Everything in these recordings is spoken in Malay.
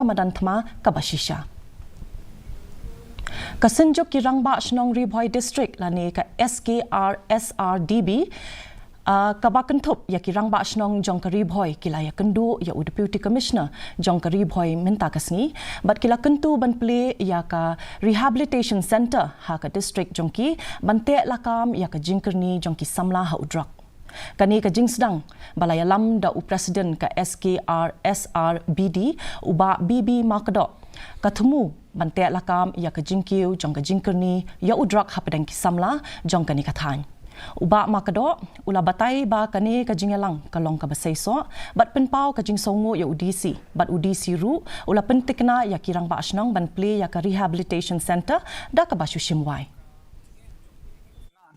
Ramadan thma kabashisha. Kasenjok ki Rangbah Shnong Bhoi district lani ka SKRSRDB kabakentup ya ki Rangbah Shnong Jong Bhoi kila ya kendu ya Deputy Commissioner Jong Bhoi minta kasngi bat kila kentu ban Plie ya ka Rehabilitation Center ha ka district Jongki bante lakam ya ka Jingkyrshan Jongki samla ha udrak. Kani ka Jingkyrshan balaya lam da Presiden ka SKRSRBD uba BB Makadok katemu bante lakam ya ka Jingkyrshan Jong ka Jingkyrshan ya udrak hapadang ki samla Jong kani kathan. Uba Makadok ula batai ba kani ka Jingelang kalong ka basaiso bat penpau ka Jingsongo ya UDC bat UDC ru ula pentikna ya ki Rangbah Shnong ban Plie ya ka Rehabilitation Center da ka basu shimwai.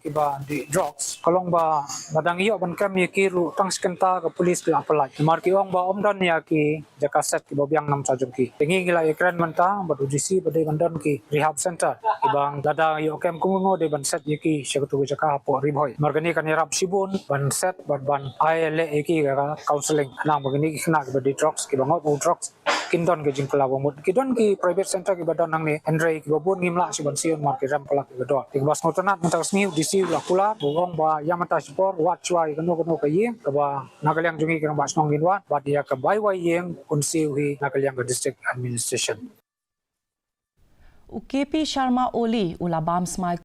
Kiba di drugs kalong ba madang iyo ban kami kiru tang skenta ka polis ka Plie marki ong ba omdan ya ki jakaset ki bobyang nam sa Jongki tingi gila ekran manta ba UDC ba de bandan ki rehab center ibang dada iyo kem kungo de ban set yiki syakatu jaka po Bhoi margani kan yarap sibun ban set ban ILA yiki ka counseling nang bagani ki khna ba di drugs ki bangot drugs kindon ke jingkala bomut kidon ki private center ki badan nang ni Andre ki babun ngimla si ban sion marki ram kala ki badon ki bas ngotanat mentas ni UDC la kula bogong ba yamata support wat chwai kano ka yeng ka ba nagalyang jungi ka Rangbah Shnong ginwan ba dia ka bayway yeng kunsiu hi nagalyang ka district administration. UKP Sharma Oli ula bam smile